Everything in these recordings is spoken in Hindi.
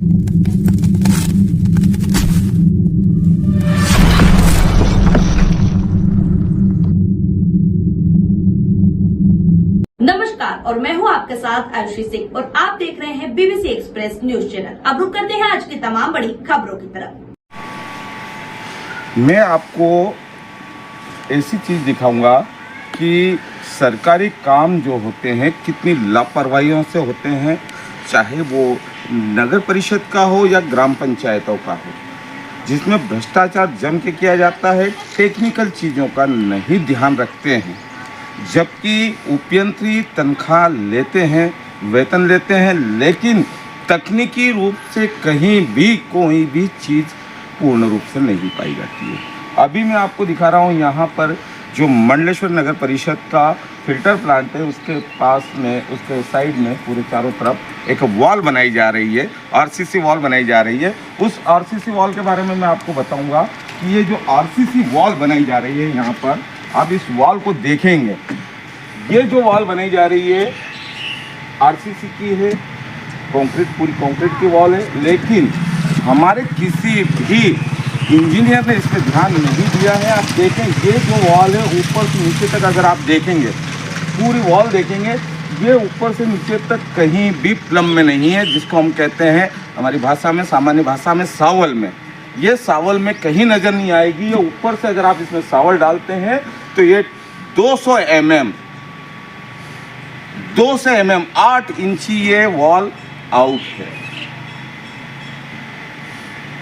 नमस्कार और मैं हूं आपके साथ आयुषी सिंह और आप देख रहे हैं बीबीसी एक्सप्रेस न्यूज चैनल। अब रुक करते हैं आज की तमाम बड़ी खबरों की तरफ। मैं आपको ऐसी चीज दिखाऊंगा कि सरकारी काम जो होते हैं कितनी लापरवाहियों से होते हैं, चाहे वो नगर परिषद का हो या ग्राम पंचायतों का हो, जिसमें भ्रष्टाचार जम के किया जाता है, टेक्निकल चीज़ों का नहीं ध्यान रखते हैं। जबकि उपयंत्री तनख्वाह लेते हैं, वेतन लेते हैं, लेकिन तकनीकी रूप से कहीं भी कोई भी चीज़ पूर्ण रूप से नहीं पाई जाती है। अभी मैं आपको दिखा रहा हूँ यहाँ पर जो मंडलेश्वर नगर परिषद का फिल्टर प्लांट है, उसके पास में, उसके साइड में पूरे चारों तरफ एक वॉल बनाई जा रही है, आरसीसी वॉल बनाई जा रही है। उस आरसीसी वॉल के बारे में मैं आपको बताऊंगा कि ये जो आरसीसी वॉल बनाई जा रही है, यहाँ पर आप इस वॉल को देखेंगे, ये जो वॉल बनाई जा रही है आरसीसी की है, कंक्रीट, पूरी कंक्रीट की वॉल है, लेकिन हमारे किसी भी इंजीनियर ने इस पर ध्यान नहीं दिया है। आप देखें, ये जो वॉल है ऊपर से नीचे तक अगर आप देखेंगे, पूरी वॉल देखेंगे, ये ऊपर से नीचे तक कहीं भी प्लम में नहीं है, जिसको हम कहते हैं हमारी भाषा में, सामान्य भाषा में, सावल में। ये सावल में कहीं नज़र नहीं आएगी। ये ऊपर से अगर आप इसमें सावल डालते हैं तो ये 200 mm 8 इंची ये वॉल आउट है।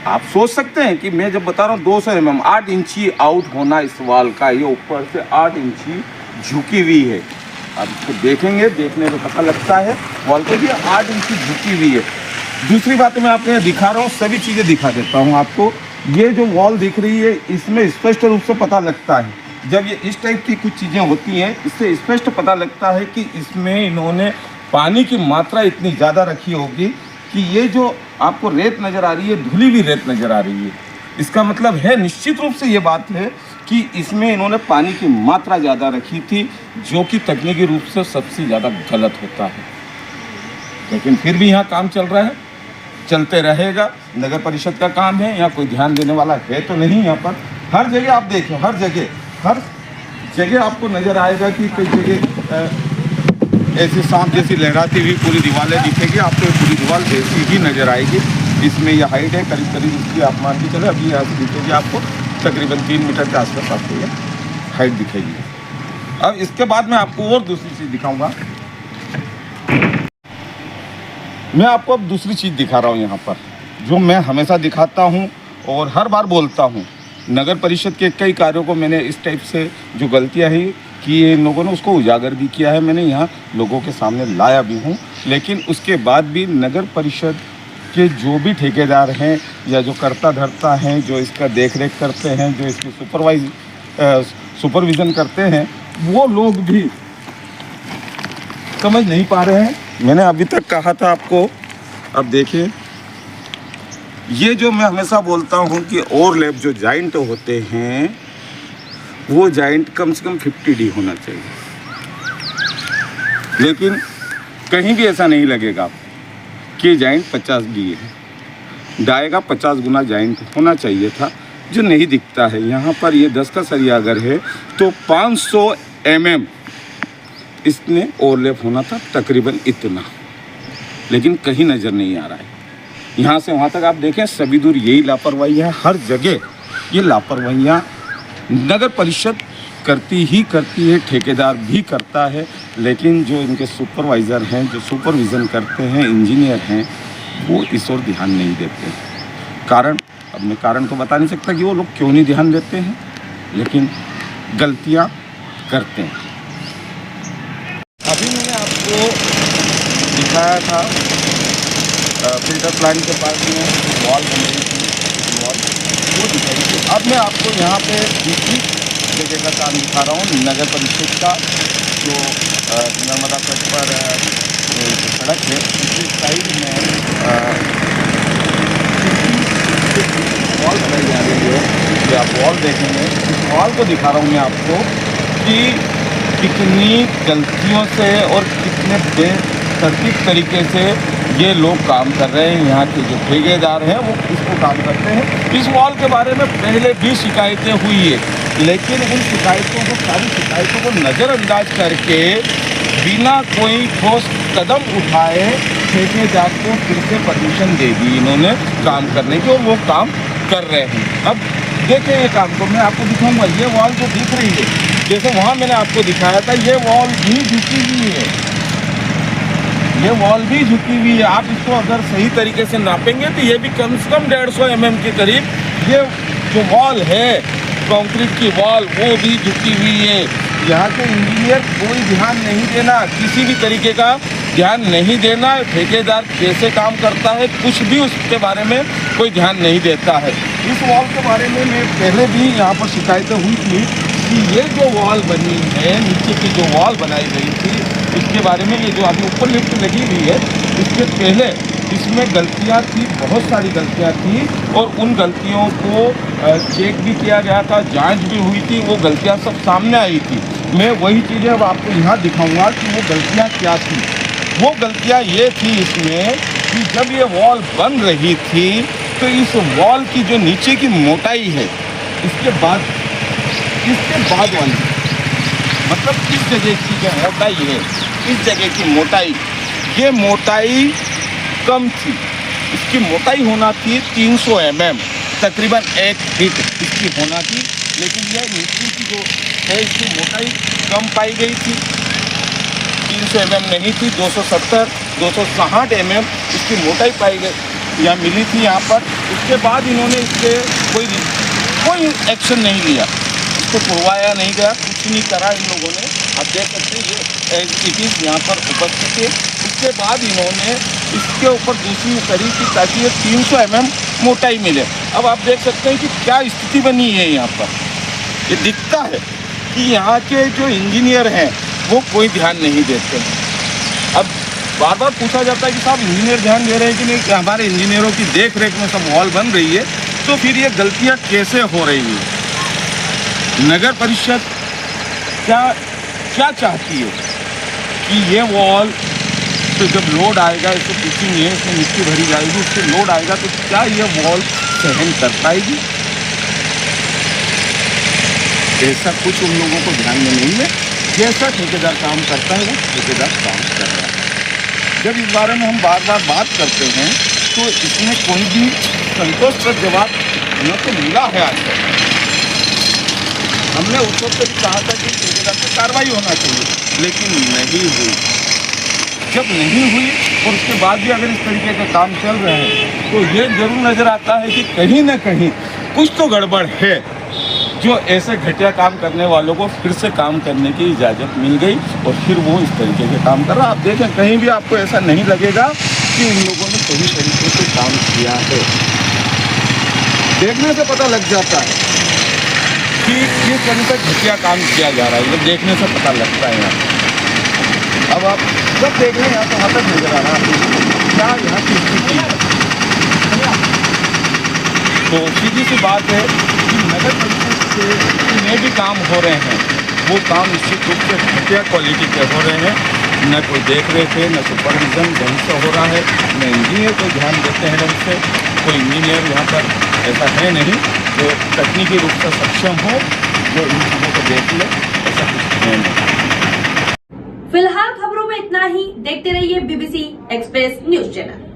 आप सोच सकते हैं कि मैं जब बता रहा हूँ 200 mm 8 इंची आउट होना इस वॉल का, ये ऊपर से 8 इंची झुकी हुई है। आप इसको देखेंगे, देखने में पता लगता है वॉल को भी 8 इंची झुकी हुई है। दूसरी बात मैं आपको दिखा रहा हूँ, सभी चीज़ें दिखा देता हूँ आपको। ये जो वॉल दिख रही है, इसमें स्पष्ट रूप से पता लगता है, जब ये इस टाइप की कुछ चीज़ें होती हैं, इससे स्पष्ट पता लगता है कि इसमें इन्होंने पानी की मात्रा इतनी ज़्यादा रखी होगी कि ये जो आपको रेत नज़र आ रही है, धुली हुई रेत नज़र आ रही है। इसका मतलब है, निश्चित रूप से ये बात है कि इसमें इन्होंने पानी की मात्रा ज़्यादा रखी थी, जो कि तकनीकी रूप से सबसे ज़्यादा गलत होता है। लेकिन फिर भी यहाँ काम चल रहा है, चलते रहेगा। नगर परिषद का काम है, यहाँ कोई ध्यान देने वाला है तो नहीं। यहाँ पर हर जगह आप देखें, हर जगह आपको नज़र आएगा कि कई जगह ऐसी सांप जैसी लहराती हुई पूरी दीवारें दिखेगी आपको, पूरी दीवार ऐसी ही नज़र आएगी। इसमें यह हाइट है करीब इसकी, आप मान के चले, अभी यहाँ से दिखेगी आपको तकरीबन 3 मीटर के आसपास आपको ये हाइट दिखेगी। अब इसके बाद मैं आपको और दूसरी चीज़ दिखाऊँगा। मैं आपको अब दूसरी चीज़ दिखा रहा हूँ यहाँ पर, जो मैं हमेशा दिखाता हूँ और हर बार बोलता हूँ। नगर परिषद के कई कार्यों को मैंने इस टाइप से जो गलतियाँ ही कि इन लोगों ने उसको उजागर भी किया है, मैंने यहाँ लोगों के सामने लाया भी हूँ। लेकिन उसके बाद भी नगर परिषद के जो भी ठेकेदार हैं या जो करता धरता हैं, जो इसका देखरेख करते हैं, जो इसकी सुपरविज़न करते हैं, वो लोग भी समझ नहीं पा रहे हैं। मैंने अभी तक कहा था आपको, अब देखिए, ये जो मैं हमेशा बोलता हूँ कि ओवरलैप जो जॉइंट होते हैं, वो जॉइंट कम से कम 50D होना चाहिए। लेकिन कहीं भी ऐसा नहीं लगेगा आपको कि जॉइंट 50D है। डाई का 50 गुना जॉइंट होना चाहिए था, जो नहीं दिखता है। यहाँ पर ये 10 का सरिया अगर है तो 500 mm इसने ओवरलैप होना था, तकरीबन इतना, लेकिन कहीं नज़र नहीं आ रहा है। यहाँ से वहाँ तक आप देखें, सभी दूर यही लापरवाही है। हर जगह ये लापरवाहियाँ नगर परिषद करती है, ठेकेदार भी करता है, लेकिन जो इनके सुपरवाइज़र हैं, जो सुपरविज़न करते हैं, इंजीनियर हैं, वो इस ओर ध्यान नहीं देते। कारण, अब मैं कारण तो बता नहीं सकता कि वो लोग क्यों नहीं ध्यान देते हैं, लेकिन गलतियाँ करते हैं। अभी मैंने आपको दिखाया था फिल्टर प्लांट के पास में वॉल बन रही थी, वॉल वो दिखाई थी। अब मैं आपको यहाँ पे दूसरी जगह का काम दिखा रहा हूँ, नगर परिषद का, जो नर्मदा तट पर जो सड़क है, उसकी साइड में वॉल बनाई जा रही है। जो आप वॉल देखेंगे, इस वॉल को दिखा रहा हूँ मैं आपको कि कितनी गलतियों से और कितने बेतरतीब तरीके से ये लोग काम कर रहे हैं, यहाँ के जो ठेकेदार हैं वो इसको काम करते हैं। इस वॉल के बारे में पहले भी शिकायतें हुई है, लेकिन उन शिकायतों को, सारी शिकायतों को नज़रअंदाज करके बिना कोई ठोस कदम उठाए ठेकेदार को फिर से परमिशन दे दी इन्होंने काम करने की, और वो काम कर रहे हैं। अब देखिए ये काम को मैं आपको दिखाऊंगा। ये वॉल जो दिख रही है, जैसे वहाँ मैंने आपको दिखाया था, ये वॉल भी झुकी हुई है, ये वॉल भी झुकी हुई है। आप इसको अगर सही तरीके से नापेंगे तो ये भी कम से कम 150 mm के करीब ये जो वॉल है, कंक्रीट की वॉल, वो भी झुकी हुई है। यहाँ के इंजीनियर कोई ध्यान नहीं देना, किसी भी तरीके का ध्यान नहीं देना। ठेकेदार कैसे काम करता है कुछ भी उसके बारे में कोई ध्यान नहीं देता है। इस वॉल के बारे में मैं पहले भी यहाँ पर शिकायतें हुई थी कि ये जो वॉल बनी है, नीचे की जो वॉल बनाई गई थी, इसके बारे में, ये जो अभी ऊपर लिफ्ट लगी हुई है, इसके पहले इसमें गलतियाँ थी, बहुत सारी गलतियाँ थी, और उन गलतियों को चेक भी किया गया था, जांच भी हुई थी, वो गलतियाँ सब सामने आई थी। मैं वही चीज़ें अब आपको यहाँ दिखाऊंगा कि वो गलतियाँ क्या थी। वो गलतियाँ ये थी इसमें कि जब ये वॉल बन रही थी तो इस वॉल की जो नीचे की मोटाई है, इसके बाद वाली, मतलब इस जगह की जो मोटाई है, इस जगह की मोटाई, ये मोटाई कम थी। इसकी मोटाई होना थी 300 mm, तकरीबन 1 फीट इसकी होना थी, लेकिन यह नीचे की जो है इसकी मोटाई कम पाई गई थी। 300 mm नहीं थी, 270, 260 mm इसकी मोटाई पाई गई या मिली थी यहाँ पर। उसके बाद इन्होंने इसके कोई एक्शन नहीं लिया, इसको तुड़वाया नहीं गया, कुछ नहीं करा इन लोगों ने। आप देख सकते हैं ये चीज़ यहाँ पर उपस्थित है। उसके बाद इन्होंने इसके ऊपर दूसरी करी कि ताकि ये 300 mm मोटाई मिले। अब आप देख सकते हैं कि क्या स्थिति बनी है यहाँ पर। ये दिखता है कि यहाँ के जो इंजीनियर हैं वो कोई ध्यान नहीं देते। अब बार बार पूछा जाता है कि साहब इंजीनियर ध्यान दे रहे हैं कि नहीं, कि हमारे इंजीनियरों की देख रेख में सब वॉल बन रही है, तो फिर ये गलतियाँ कैसे हो रही है? नगर परिषद क्या चाहती है कि ये वॉल तो जब लोड आएगा, इसको पिचिंग है, इसमें मिट्टी भरी जाएगी, उससे लोड आएगा तो क्या ये वॉल सहन कर पाएगी? ऐसा कुछ उन लोगों को ध्यान में नहीं है। जैसा ठेकेदार काम करता है वो ठेकेदार काम कर रहा है। जब इस बारे में हम बार बार बात करते हैं तो इसमें कोई भी संतोषप्रद जवाब न तो मिला है आज तक। हमने उस वक्त भी कहा था कि ठेकेदार पर कार्रवाई होना चाहिए, लेकिन नहीं हुई। जब नहीं हुई और उसके बाद भी अगर इस तरीके के काम चल रहे हैं तो ये जरूर नज़र आता है कि कहीं ना कहीं कुछ तो गड़बड़ है, जो ऐसे घटिया काम करने वालों को फिर से काम करने की इजाज़त मिल गई और फिर वो इस तरीके के काम कर रहा। आप देखें, कहीं भी आपको ऐसा नहीं लगेगा कि उन लोगों ने सही तरीके से काम किया है। देखने से पता लग जाता है कि किस तरह से घटिया काम किया जा रहा है, जब देखने से पता लगता है। यहाँ अब आप जब देख रहे हैं यहाँ तो वहाँ तक नजर आ रहा है क्या यहाँ की स्थिति है। तो सीधी सी बात है कि नगर परिषद से जितने भी काम हो रहे हैं वो काम निश्चित रूप से घटिया क्वालिटी के हो रहे हैं। न कोई देख रेख है, न सुपरविजन ढंग से हो रहा है, न इंजीनियर को ध्यान देते हैं ढंग से। कोई इंजीनियर यहाँ पर ऐसा है नहीं जो तकनीकी रूप से सक्षम हो, जो इन चीज़ों को देख ले, ऐसा कुछ है नहीं। फिलहाल खबरों में इतना ही। देखते रहिए BBC एक्सप्रेस न्यूज चैनल।